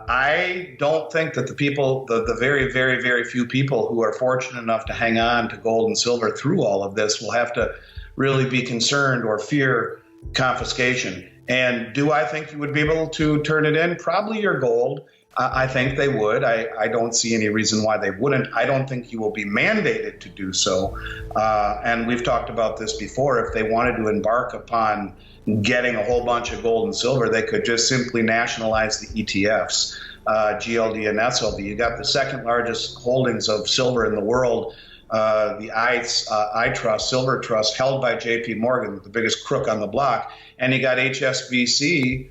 I don't think that the people, the very, very, very few people who are fortunate enough to hang on to gold and silver through all of this will have to really be concerned or fear confiscation. And do I think you would be able to turn it in? Probably your gold. I think they would. I don't see any reason why they wouldn't. I don't think you will be mandated to do so. And we've talked about this before. If they wanted to embark upon getting a whole bunch of gold and silver, they could just simply nationalize the ETFs, GLD and SLV. You got the second largest holdings of silver in the world, the iTrust, Silver Trust, held by JP Morgan, the biggest crook on the block. And you got HSBC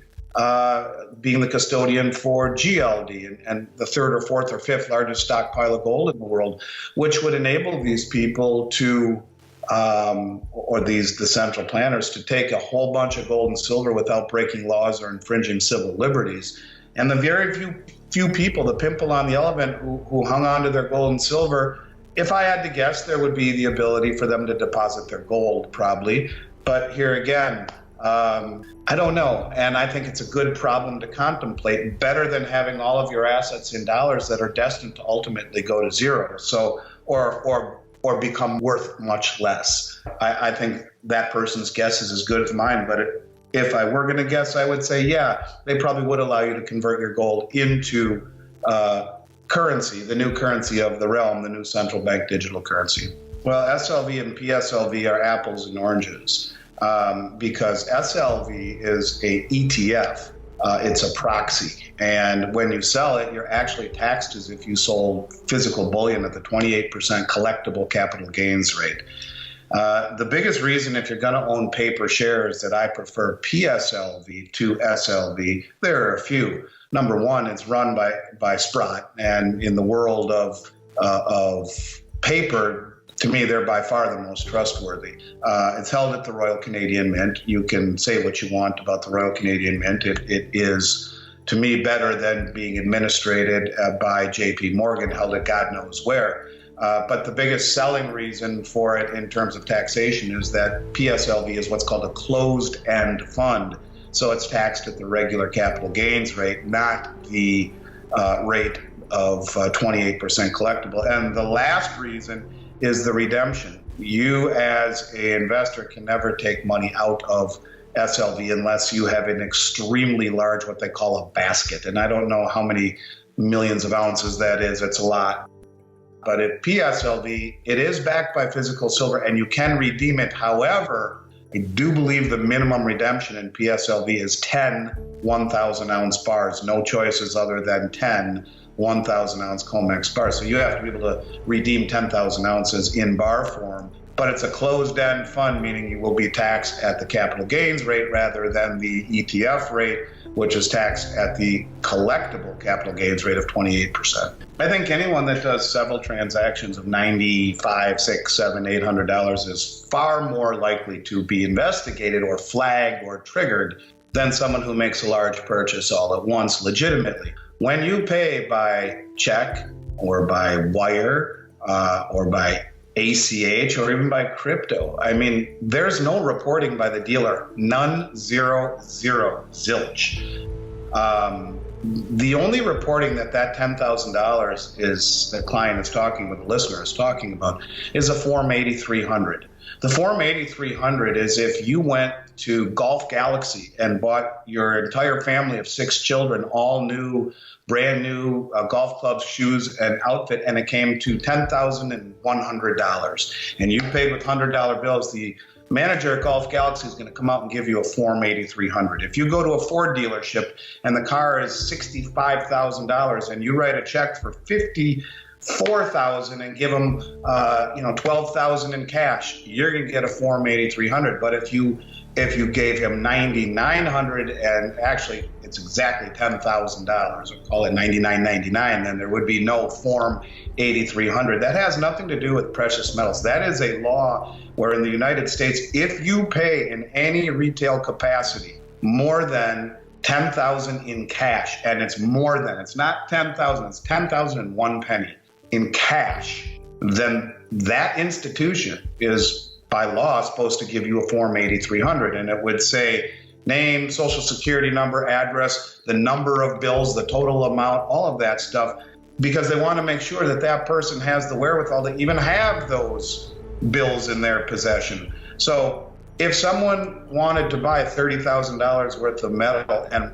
being the custodian for GLD and the third or fourth or fifth largest stockpile of gold in the world, which would enable these people to, the central planners, to take a whole bunch of gold and silver without breaking laws or infringing civil liberties. And the very few people, the pimple on the elephant, who hung on to their gold and silver, if I had to guess, there would be the ability for them to deposit their gold, probably. But here again, I don't know. And I think it's a good problem to contemplate, better than having all of your assets in dollars that are destined to ultimately go to zero. So, or become worth much less. I think that person's guess is as good as mine. But if I were going to guess, I would say, yeah, they probably would allow you to convert your gold into currency, the new currency of the realm, the new central bank digital currency. Well, SLV and PSLV are apples and oranges. Because SLV is a ETF, it's a proxy. And when you sell it, you're actually taxed as if you sold physical bullion at the 28% collectible capital gains rate. The biggest reason, if you're going to own paper shares, that I prefer PSLV to SLV, there are a few. Number one, it's run by Sprott, and in the world of paper, to me, they're by far the most trustworthy. It's held at the Royal Canadian Mint. You can say what you want about the Royal Canadian Mint. It is, to me, better than being administrated by JP Morgan, held at God knows where. But the biggest selling reason for it in terms of taxation is that PSLV is what's called a closed-end fund. So it's taxed at the regular capital gains rate, not the rate of 28% collectible. And the last reason is the redemption. You as an investor can never take money out of SLV unless you have an extremely large, what they call a basket. And I don't know how many millions of ounces that is. It's a lot. But at PSLV, it is backed by physical silver and you can redeem it. However, I do believe the minimum redemption in PSLV is 10 1,000 ounce bars. No choices other than 10 1,000 ounce COMEX bars. So you have to be able to redeem 10,000 ounces in bar form. But it's a closed-end fund, meaning you will be taxed at the capital gains rate rather than the ETF rate, which is taxed at the collectible capital gains rate of 28%. I think anyone that does several transactions of $95, $600, $700, $800 is far more likely to be investigated or flagged or triggered than someone who makes a large purchase all at once legitimately. When you pay by check or by wire or by ACH or even by crypto, I mean, there's no reporting by the dealer. None, zero, zilch. The only reporting that $10,000 is the client is talking with, the listener is talking about, is a Form 8300. The Form 8300 is if you went to Golf Galaxy and bought your entire family of 6 children all new, brand new golf clubs, shoes, and outfit, and it came to $10,100. And you paid with $100 bills, the manager at Golf Galaxy is going to come out and give you a Form 8300. If you go to a Ford dealership and the car is $65,000 and you write a check for $54,000 and give them $12,000 in cash, you're going to get a Form 8300. But if you gave him $9,900 and actually it's exactly $10,000, or call it $9,999, then there would be no Form 8300. That has nothing to do with precious metals. That is a law where in the United States, if you pay in any retail capacity more than $10,000 in cash, and it's more than, it's not $10,000, it's $10,001 in cash, then that institution is by law supposed to give you a Form 8300, and it would say name, social security number, address, the number of bills, the total amount, all of that stuff, because they want to make sure that that person has the wherewithal to even have those bills in their possession. So if someone wanted to buy $30,000 worth of metal and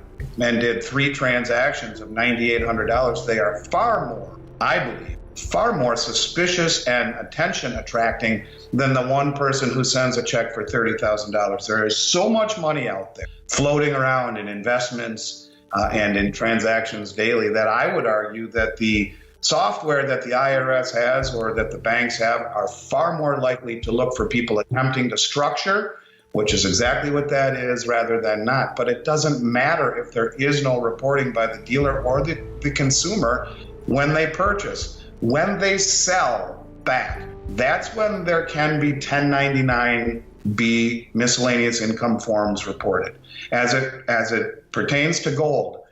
did 3 transactions of $9,800, they are far more, I believe, far more suspicious and attention attracting than the one person who sends a check for $30,000. There is so much money out there floating around in investments and in transactions daily that I would argue that the software that the IRS has or that the banks have are far more likely to look for people attempting to structure, which is exactly what that is, rather than not. But it doesn't matter if there is no reporting by the dealer or the consumer when they purchase. When they sell back, that's when there can be 1099B miscellaneous income forms reported. As it pertains to gold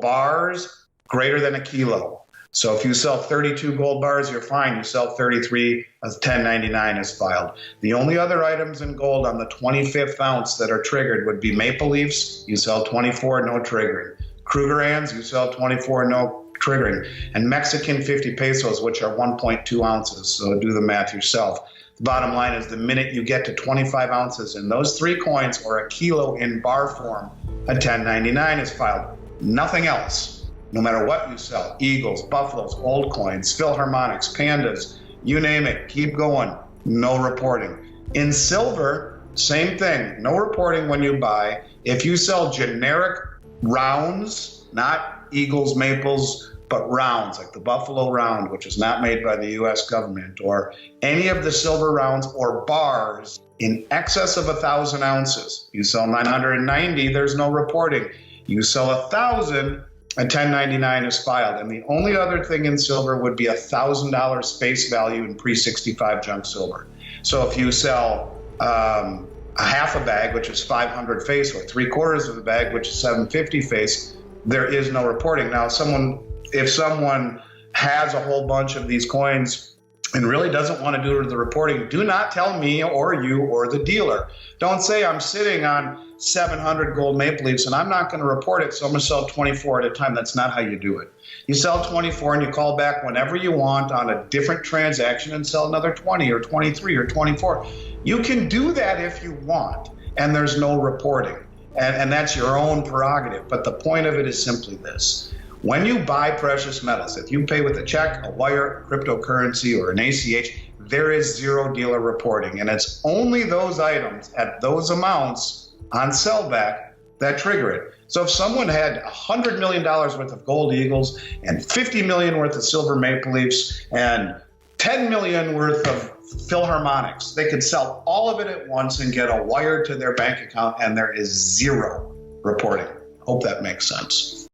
bars greater than a kilo. So if you sell 32 gold bars, you're fine. You sell 33, a 1099 is filed. The only other items in gold on the 25th ounce that are triggered would be maple leafs. You sell 24, no triggering. Krugerrands, you sell 24, no triggering. And Mexican 50 pesos, which are 1.2 ounces. So do the math yourself. The bottom line is the minute you get to 25 ounces in those 3 coins or a kilo in bar form, a 1099 is filed. Nothing else. No matter what you sell, eagles, buffaloes, old coins, Philharmonics, pandas, you name it, keep going, no reporting. In silver, same thing, no reporting when you buy. If you sell generic rounds, not eagles, maples, but rounds, like the Buffalo round, which is not made by the US government, or any of the silver rounds or bars in excess of 1,000 ounces. You sell 990, there's no reporting. You sell 1,000, a 1099 is filed. And the only other thing in silver would be $1,000 face value in pre-65 junk silver. So if you sell a half a bag, which is 500 face, or 3/4 of a bag, which is 750 face, there is no reporting. Now, if someone has a whole bunch of these coins and really doesn't want to do the reporting, do not tell me or you or the dealer. Don't say I'm sitting on 700 gold maple leafs and I'm not going to report it, so I'm going to sell 24 at a time. That's not how you do it. You sell 24 and you call back whenever you want on a different transaction and sell another 20 or 23 or 24. You can do that if you want, and there's no reporting. And that's your own prerogative. But the point of it is simply this. When you buy precious metals, if you pay with a check, a wire, cryptocurrency, or an ACH, there is zero dealer reporting. And it's only those items at those amounts on sellback that trigger it. So if someone had $100 million worth of gold eagles and 50 million worth of silver maple leafs and 10 million worth of Philharmonics, they could sell all of it at once and get a wire to their bank account, and there is zero reporting. Hope that makes sense.